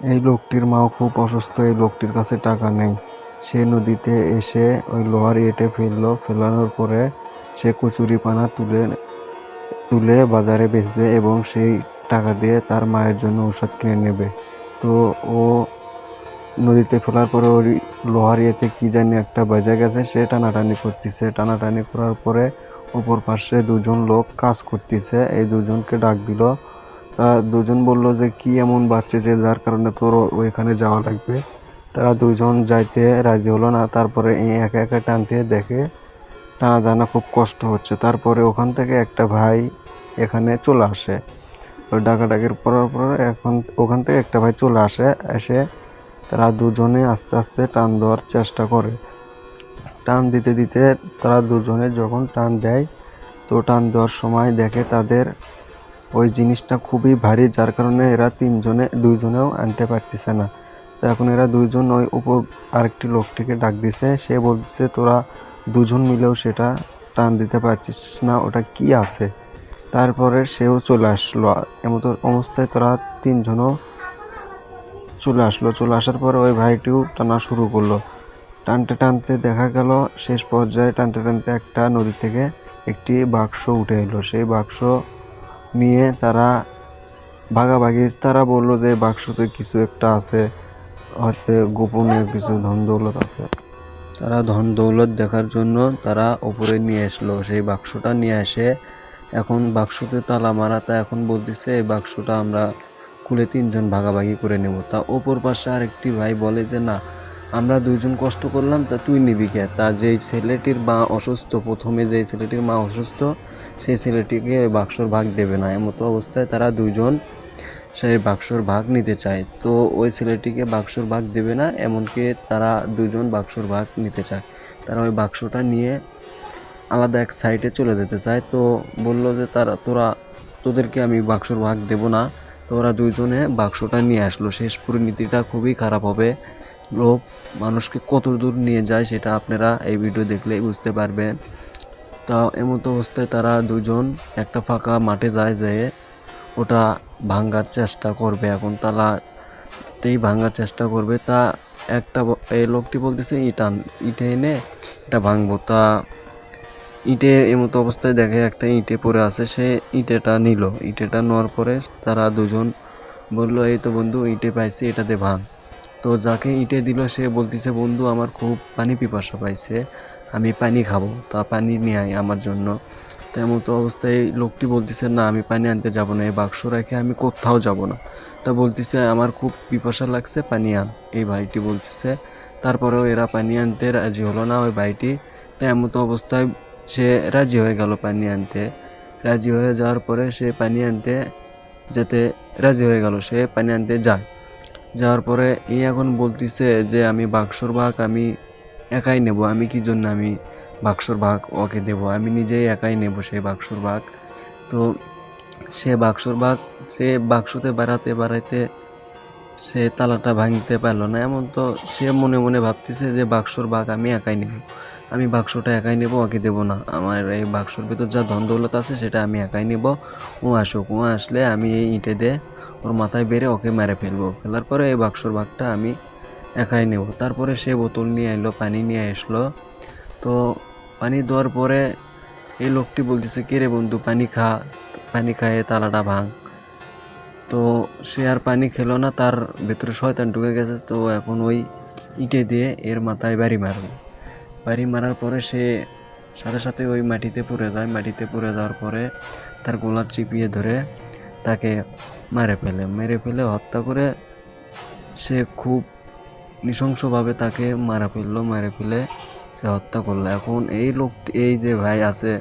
এই লোকটির মাও খুব অসুস্থ, এই লোকটির কাছে টাকা নেই। সে নদীতে এসে ওই লোহার ইয়েটে ফেললো, ফেলানোর পরে সে কচুরিপানা তুলে তুলে বাজারে বেচবে এবং সেই টাকা দিয়ে তার মায়ের জন্য ঔষধ কিনে নেবে। তো ও নদীতে ফেলার পরে ওই লোহার ইয়েতে কি জানি একটা বাজে গেছে, সে টানাটানি করতেছে। টানাটানি করার পরে অপর পাশে দুজন লোক কাজ করতেছে, এই দুজনকে ডাক দিল। তা দুজন বলল যে কি এমন বাড়ছে যে যার কারণে তোর ওইখানে যাওয়া লাগবে। তারা দুজন যাইতে রাজি হলো না। তারপরে একা একা টানতে দেখে টানা জানা খুব কষ্ট হচ্ছে। তারপরে ওখান থেকে একটা ভাই এখানে চলে আসে। ওই ডাকাডাকির পরার পরে এখন ওখান থেকে একটা ভাই চলে আসে। এসে তারা দুজনে আস্তে আস্তে টান দেওয়ার চেষ্টা করে। টান দিতে দিতে তারা দুজনে যখন টান দেয়, তো টান দেওয়ার সময় দেখে তাদের ওই জিনিসটা খুবই ভারী, যার কারণে এরা দুইজনেও আনতে পারতেছে না। তো এখন এরা দুইজন ওই উপর আরেকটি লোকটিকে ডাক দিছে। সে বলছে তোরা দুজন মিলেও সেটা টান দিতে পারছিস না, ওটা কি আছে। তারপরে সেও চলে আসলো। এমত অবস্থায় তোরা তিনজনও চলে আসলো। চলে আসার পরে ওই ভাইটিও টানা শুরু করলো। টানতে টানতে দেখা গেল শেষ পর্যায়ে টানতে টানতে একটা নদী থেকে একটি বাক্স উঠে এলো। সেই বাক্স নিয়ে তারা ভাগাভাগি, তারা বললো যে বাক্সতে কিছু একটা আছে, হয়তো গোপনীয় কিছু ধন দৌলত আছে। তারা ধন দৌলত দেখার জন্য তারা ওপরে নিয়ে আসলো। সেই বাক্সটা নিয়ে আসে, এখন বাক্সতে তালা মারা। তা এখন বলতেছে এই বাক্সটা আমরা খুলে তিনজন ভাগাভাগি করে নেব। তা ওপর পাশে আরেকটি ভাই বলে যে না, আমরা দুইজন কষ্ট করলাম, তা তুই নিবি কে। তা যেই ছেলেটির মা অসুস্থ, প্রথমে যেই ছেলেটির মা অসুস্থ, সেই ছেলেটিকে বাক্সর ভাগ দেবে না। এমতো অবস্থায় তারা দুইজন সেই বাক্সর ভাগ নিতে চায়। তো ওই ছেলেটিকে বাক্সর ভাগ দেবে না, এমনকি তারা দুজন বাক্সর ভাগ নিতে চায়। তারা ওই বাক্সটা নিয়ে আলাদা এক সাইডে চলে যেতে চায়। তো বললো যে তোদেরকে আমি বাক্সর ভাগ দেব না। তো ওরা দুইজনে বাক্সটা নিয়ে আসলো। শেষ পরিণতিটা খুবই খারাপ হবে। লোভ মানুষকে কত দূর নিয়ে যায় সেটা আপনারা এই ভিডিও দেখলেই বুঝতে পারবেন। তা এমতো অবস্থায় তারা দুজন একটা ফাঁকা মাঠে যায়, যেয়ে ওটা ভাঙার চেষ্টা করবে। এখন তালাতেই ভাঙার চেষ্টা করবে। তা এই লোকটি বলতেছে ইটে এনে এটা ভাঙবো। তা ইটে এমতো অবস্থায় দেখে একটা ইটে পড়ে আছে, সে ইটেটা নিল। ইটেটা নেওয়ার পরে তারা দুজন বললো এই তো বন্ধু ইটে পাইছি, এটাতে ভাঙ। তো যাকে ইটে দিল সে বলতেছে বন্ধু আমার খুব পানি পিপাসা পাইছে, আমি পানি খাবো, তা পানি নিয়ে আয় আমার জন্য। তেমন তো অবস্থায় লোকটি বলতেছে না আমি পানি আনতে যাব না, এই বাক্স রেখে আমি কোথাও যাব না। তা বলতেছে আমার খুব পিপাসা লাগছে, পানি আন, এই ভাইটি বলতেছে। তারপরেও এরা পানি আনতে রাজি হলো না ওই ভাইটি। তেমন তো অবস্থায় সে রাজি হয়ে গেল পানি আনতে। রাজি হয়ে যাওয়ার পরে সে পানি আনতে যেতে রাজি হয়ে গেল, সে পানি আনতে যায়। যাওয়ার পরে এখন বলতেছে যে আমি বাক্সর ভাগ আমি একাই নেব। আমি কি জন্য আমি বাক্সর ভাগ ওকে দেব, আমি নিজেই একাই নেব সেই বাক্সর ভাগ। তো সে বাক্সতে বাড়াইতে সে তালাটা ভাঙতে পারলো না। এমন তো সে মনে মনে ভাবতেছে যে বাক্সর ভাগ আমি একাই নেব, আমি বাক্সটা একাই নেব, ওকে দেবো না। আমার এই বাক্সর ভিতর যা ধন দৌলত আছে সেটা আমি একাই নেব। ও আসলে আমি এই ইটে দিয়ে ওর মাথায় বেড়ে ওকে মেরে ফেলবো। ফেলার পরে এই বাক্সর ভাগটা আমি একাই নেব। তারপরে সে বোতল নিয়ে এলো, পানি নিয়ে আসলো। তো পানি দেওয়ার পরে এই লোকটি বলতেছে কে রে বন্ধু পানি খা, পানি খায় তালাটা ভাঙ। তো সে আর পানি খেলো না, তার ভেতরে শয়তান ঢুকে গেছে। তো এখন ওই ইটে দিয়ে এর মাথায় বাড়ি মারার পরে সে সাথে সাথে ওই মাটিতে পড়ে যায়। মাটিতে পড়ে যাওয়ার পরে তার গলা চিপিয়ে ধরে তাকে মেরে ফেলে হত্যা করে সে খুব নৃশংসভাবে তাকে মেরে ফেলে সে হত্যা করলো। এখন এই যে ভাই আছে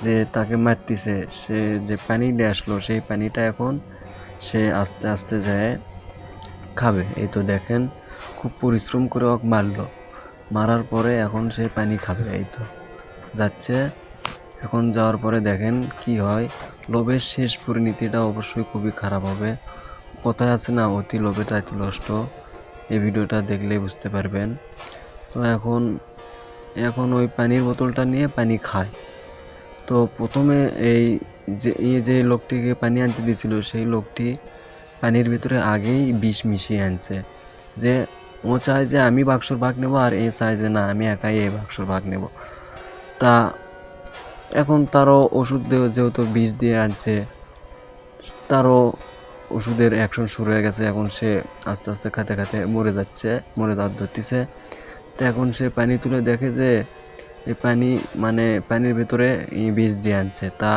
যে তাকে মারতিছে, সে যে পানি নিয়ে আসলো সেই পানিটা এখন সে আস্তে আস্তে যায় খাবে। এই তো দেখেন খুব পরিশ্রম করে ওকে মারার পরে এখন সে পানি খাবে। এই তো যাচ্ছে। এখন যাওয়ার পরে দেখেন কি হয়। লোভের শেষ পরিণতিটা অবশ্যই খুবই খারাপ হবে। কথায় আছে না, অতি লোভে তাতি নষ্ট। এই ভিডিওটা দেখলেই বুঝতে পারবেন। তো এখন ওই পানির বোতলটা নিয়ে পানি খায়। তো প্রথমে যে লোকটিকে পানি আনতে দিয়েছিল সেই লোকটি পানির ভিতরে আগেই বিষ মিশিয়ে আনছে, যে ও চায় যে আমি বাক্সর ভাগ নেব, আর এ চায় যে না আমি একাই এই বাক্সর ভাগ নেব। তা এখন তারও ওষুধ যেহেতু বিষ দিয়ে আনছে, তারও ওষুধের অ্যাকশন শুরু হয়ে গেছে। এখন সে আস্তে আস্তে খাতে খাতে মরে যাওয়ার ধরতেছে। তো এখন সে পানি তুলে দেখে যে এই পানির ভিতরে বিষ দিয়ে আনছে। তা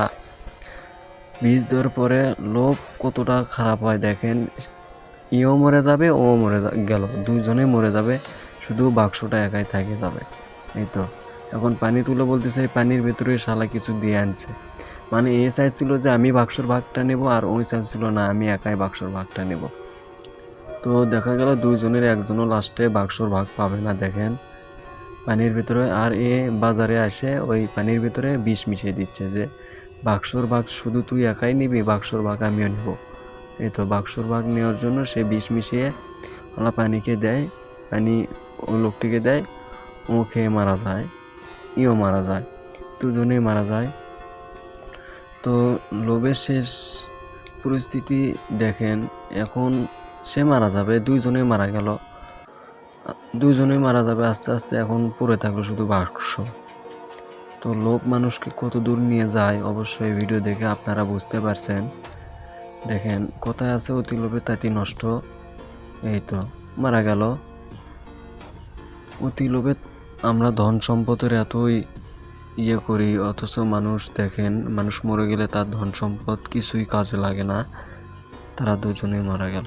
বিষ দেওয়ার পরে লোভ কতটা খারাপ হয় দেখেন, ইও মরে যাবে, ও মরে গেল, দুজনেই মরে যাবে, শুধু বাক্সটা একাই থেকে যাবে। এই তো এখন পানি তুলে বলতেছে এই পানির ভিতরে শালা কিছু দিয়ে আনছে, মানে এ চাইছিল যে আমি বাক্সর ভাগটা নেব, আর ওই চাইছিল না আমি একাই বাক্সর ভাগটা নেব। তো দেখা গেল দুইজনের একজনও লাস্টে বাক্সর ভাগ পাবে না দেখেন পানির ভিতরে। আর এ বাজারে আসে ওই পানির ভিতরে বিষ মিশিয়ে দিচ্ছে যে বাক্সর ভাগ শুধু তুই একাই নিবি, বাক্সর ভাগ আমিও নেব। এই তো বাক্সর ভাগ নেওয়ার জন্য সে বিষ মিশিয়ে ওলা পানিকে দেয়, পানি ও লোকটিকে দেয়, ও খেয়ে মারা যায়, ইও মারা যায়, দুজনেই মারা যায়। তো লোভের শেষ পরিস্থিতি দেখেন, এখন সে মারা যাবে, দুইজনেই মারা গেল, দুইজনেই মারা যাবে আস্তে আস্তে, এখন পড়ে থাকলো শুধু বাক্স। তো লোভ মানুষকে কত দূর নিয়ে যায় অবশ্যই ভিডিও দেখে আপনারা বুঝতে পারছেন। দেখেন কথায় আছে অতি লোভে তাতি নষ্ট, এই তো মারা গেল। অতি লোভে আমরা ধন সম্পদের এতই করি, অথচ দেখেন মানুষ মরে গেলে তার ধন সম্পদ কিছুই কাজে লাগে না, তারা দুজনেই মারা গেল।